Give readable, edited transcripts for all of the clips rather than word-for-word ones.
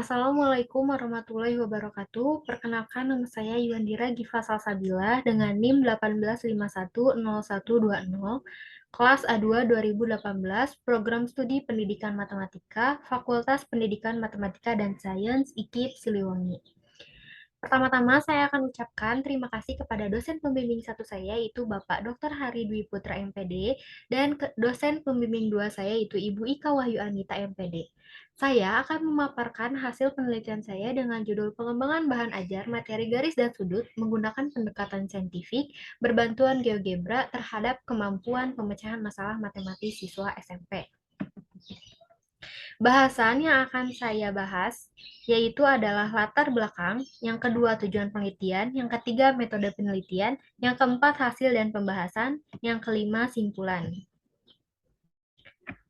Assalamualaikum warahmatullahi wabarakatuh. Perkenalkan nama saya Yuandira Giva Salsabila dengan NIM 18510120, kelas A2 2018, Program Studi Pendidikan Matematika, Fakultas Pendidikan Matematika dan Sains IKIP Siliwangi. Pertama-tama saya akan ucapkan terima kasih kepada dosen pembimbing satu saya yaitu Bapak Dr. Hari Dwi Putra MPD dan dosen pembimbing dua saya yaitu Ibu Ika Wahyu Anita MPD. Saya akan memaparkan hasil penelitian saya dengan judul pengembangan bahan ajar materi garis dan sudut menggunakan pendekatan saintifik berbantuan GeoGebra terhadap kemampuan pemecahan masalah matematis siswa SMP. Bahasan yang akan saya bahas yaitu adalah latar belakang, yang kedua tujuan penelitian, yang ketiga metode penelitian, yang keempat hasil dan pembahasan, yang kelima simpulan.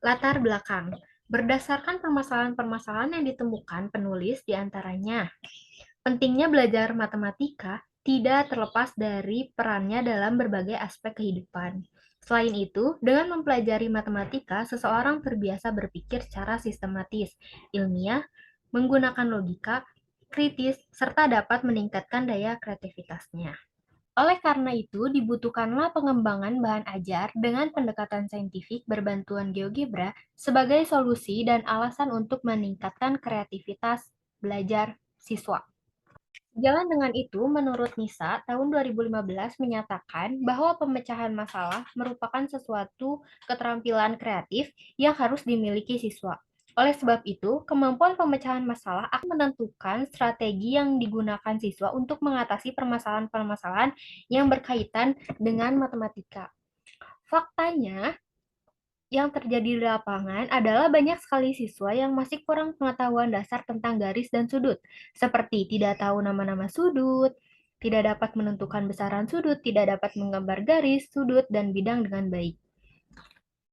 Latar belakang. Berdasarkan permasalahan-permasalahan yang ditemukan penulis diantaranya, pentingnya belajar matematika tidak terlepas dari perannya dalam berbagai aspek kehidupan. Selain itu, dengan mempelajari matematika, seseorang terbiasa berpikir secara sistematis, ilmiah, menggunakan logika, kritis, serta dapat meningkatkan daya kreativitasnya. Oleh karena itu, dibutuhkanlah pengembangan bahan ajar dengan pendekatan saintifik berbantuan GeoGebra sebagai solusi dan alasan untuk meningkatkan kreativitas belajar siswa. Jalan dengan itu, menurut NISA, tahun 2015 menyatakan bahwa pemecahan masalah merupakan sesuatu keterampilan kreatif yang harus dimiliki siswa. Oleh sebab itu, kemampuan pemecahan masalah akan menentukan strategi yang digunakan siswa untuk mengatasi permasalahan-permasalahan yang berkaitan dengan matematika. Faktanya, yang terjadi di lapangan adalah banyak sekali siswa yang masih kurang pengetahuan dasar tentang garis dan sudut, seperti tidak tahu nama-nama sudut, tidak dapat menentukan besaran sudut, tidak dapat menggambar garis, sudut, dan bidang dengan baik.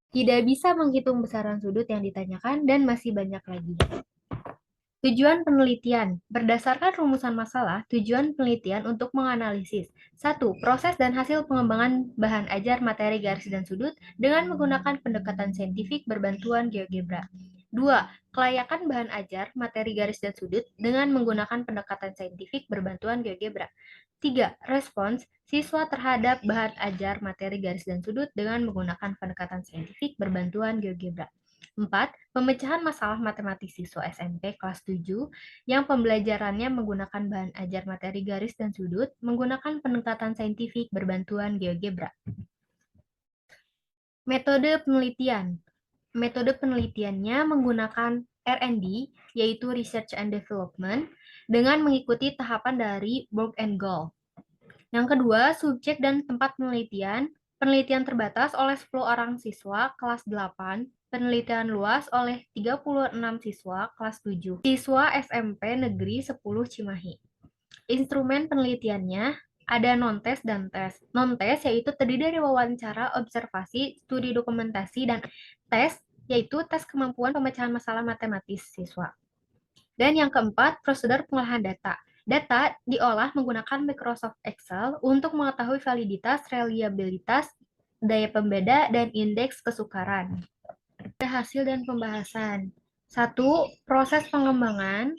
Tidak bisa menghitung besaran sudut yang ditanyakan, dan masih banyak lagi. Tujuan penelitian. Berdasarkan rumusan masalah, tujuan penelitian untuk menganalisis. 1. Proses dan hasil pengembangan bahan ajar materi garis dan sudut dengan menggunakan pendekatan saintifik berbantuan GeoGebra. 2. Kelayakan bahan ajar materi garis dan sudut dengan menggunakan pendekatan saintifik berbantuan GeoGebra. 3. Respons siswa terhadap bahan ajar materi garis dan sudut dengan menggunakan pendekatan saintifik berbantuan GeoGebra. 4. Pemecahan masalah matematis siswa SMP kelas 7 yang pembelajarannya menggunakan bahan ajar materi garis dan sudut menggunakan pendekatan saintifik berbantuan GeoGebra. Metode penelitian. Metode penelitiannya menggunakan R&D, yaitu Research and Development, dengan mengikuti tahapan dari Borg and Gall. Yang kedua, subjek dan tempat penelitian. Penelitian terbatas oleh 10 orang siswa kelas 8, penelitian luas oleh 36 siswa kelas 7. Siswa SMP Negeri 10 Cimahi. Instrumen penelitiannya ada non-tes dan tes. Non-tes yaitu terdiri dari wawancara, observasi, studi dokumentasi, dan tes yaitu tes kemampuan pemecahan masalah matematis siswa. Dan yang keempat, prosedur pengolahan data. Data diolah menggunakan Microsoft Excel untuk mengetahui validitas, reliabilitas, daya pembeda, dan indeks kesukaran. Hasil dan pembahasan. 1. Proses pengembangan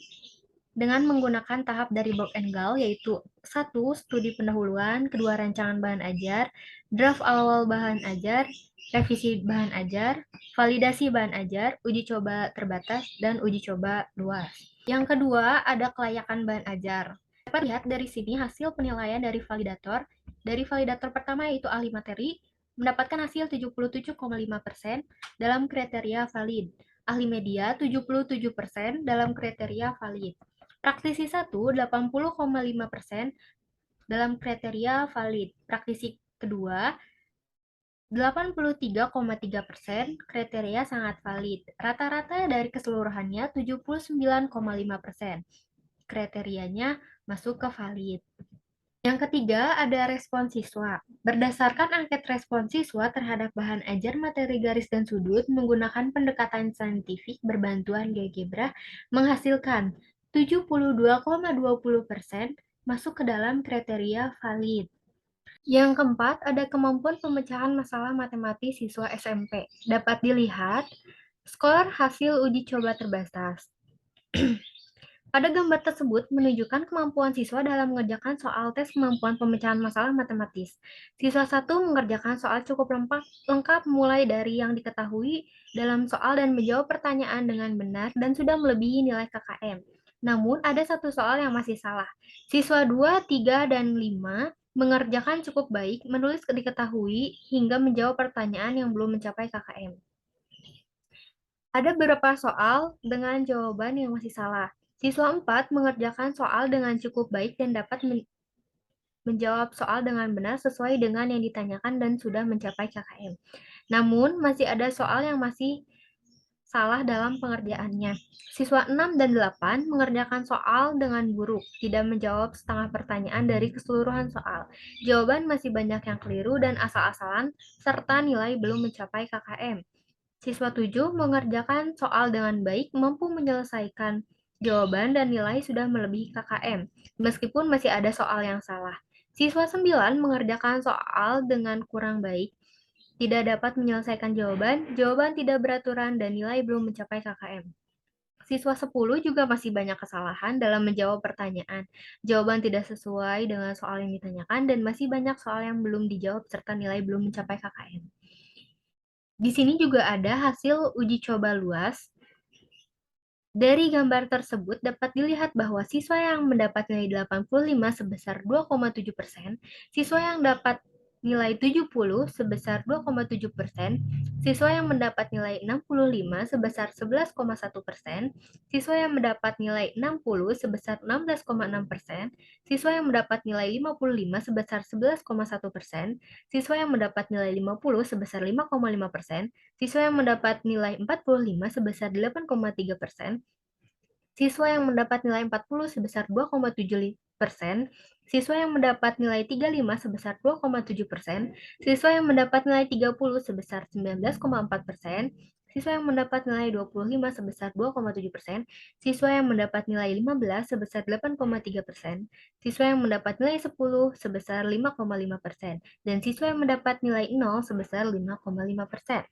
dengan menggunakan tahap dari Borg and Gall, yaitu 1. Studi pendahuluan, 2. Rancangan bahan ajar, draft awal bahan ajar, revisi bahan ajar, validasi bahan ajar, uji coba terbatas, dan uji coba luas. Yang kedua, ada kelayakan bahan ajar. Dapat lihat dari sini hasil penilaian dari validator. Dari validator pertama yaitu ahli materi, mendapatkan hasil 77,5% dalam kriteria valid. Ahli media 77% dalam kriteria valid. Praktisi 1, 80,5% dalam kriteria valid. Praktisi kedua, 83,3% kriteria sangat valid. Rata-rata dari keseluruhannya 79,5%. Kriterianya masuk ke valid. Yang ketiga, ada respon siswa. Berdasarkan angket respon siswa terhadap bahan ajar materi garis dan sudut menggunakan pendekatan saintifik berbantuan GeoGebra menghasilkan 72,20% masuk ke dalam kriteria valid. Yang keempat, ada kemampuan pemecahan masalah matematis siswa SMP. Dapat dilihat skor hasil uji coba terbatas. Pada gambar tersebut menunjukkan kemampuan siswa dalam mengerjakan soal tes kemampuan pemecahan masalah matematis. Siswa satu mengerjakan soal cukup lengkap mulai dari yang diketahui dalam soal dan menjawab pertanyaan dengan benar dan sudah melebihi nilai KKM. Namun ada satu soal yang masih salah. Siswa 2, 3, dan 5 mengerjakan cukup baik, menulis diketahui hingga menjawab pertanyaan yang belum mencapai KKM. Ada beberapa soal dengan jawaban yang masih salah. Siswa 4 mengerjakan soal dengan cukup baik dan dapat menjawab soal dengan benar sesuai dengan yang ditanyakan dan sudah mencapai KKM. Namun, masih ada soal yang masih salah dalam pengerjaannya. Siswa 6 dan 8 mengerjakan soal dengan buruk, tidak menjawab setengah pertanyaan dari keseluruhan soal. Jawaban masih banyak yang keliru dan asal-asalan, serta nilai belum mencapai KKM. Siswa 7 mengerjakan soal dengan baik, mampu menyelesaikan jawaban dan nilai sudah melebihi KKM, meskipun masih ada soal yang salah. Siswa 9 mengerjakan soal dengan kurang baik, tidak dapat menyelesaikan jawaban tidak beraturan, dan nilai belum mencapai KKM. Siswa 10 juga masih banyak kesalahan dalam menjawab pertanyaan. Jawaban tidak sesuai dengan soal yang ditanyakan, dan masih banyak soal yang belum dijawab serta nilai belum mencapai KKM. Di sini juga ada hasil uji coba luas. Dari gambar tersebut dapat dilihat bahwa siswa yang mendapat nilai 85 sebesar 2,7%, siswa yang dapat nilai 70 sebesar 2,7%, siswa yang mendapat nilai 65 sebesar 11,1%, siswa yang mendapat nilai 60 sebesar 16,6%, siswa yang mendapat nilai 55 sebesar 11,1%, siswa yang mendapat nilai 50 sebesar 5,5%, siswa yang mendapat nilai 45 sebesar 8,3%, siswa yang mendapat nilai 40 sebesar 2,7%, siswa yang mendapat nilai 35 sebesar 2,7%, siswa yang mendapat nilai 30 sebesar 19,4%, siswa yang mendapat nilai 25 sebesar 2,7%, siswa yang mendapat nilai 15 sebesar 8,3%, siswa yang mendapat nilai 10 sebesar 5,5%, dan siswa yang mendapat nilai 0 sebesar 5,5%.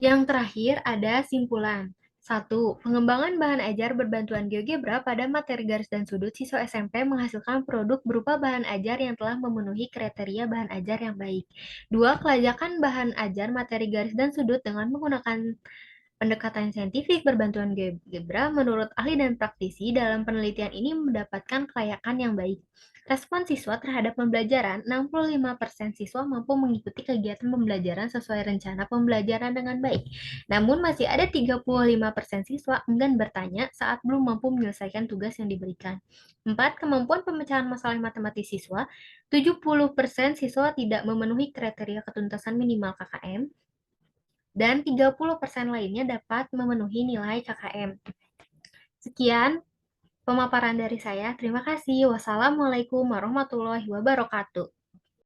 Yang terakhir ada simpulan. 1. Pengembangan bahan ajar berbantuan GeoGebra pada materi garis dan sudut siswa SMP menghasilkan produk berupa bahan ajar yang telah memenuhi kriteria bahan ajar yang baik. 2. Kelayakan bahan ajar materi garis dan sudut dengan menggunakan pendekatan saintifik berbantuan GeoGebra menurut ahli dan praktisi dalam penelitian ini mendapatkan kelayakan yang baik. Respon siswa terhadap pembelajaran, 65% siswa mampu mengikuti kegiatan pembelajaran sesuai rencana pembelajaran dengan baik. Namun masih ada 35% siswa enggan bertanya saat belum mampu menyelesaikan tugas yang diberikan. 4. Kemampuan pemecahan masalah matematis siswa, 70% siswa tidak memenuhi kriteria ketuntasan minimal KKM, dan 30% lainnya dapat memenuhi nilai KKM. Sekian pemaparan dari saya. Terima kasih. Wassalamualaikum warahmatullahi wabarakatuh.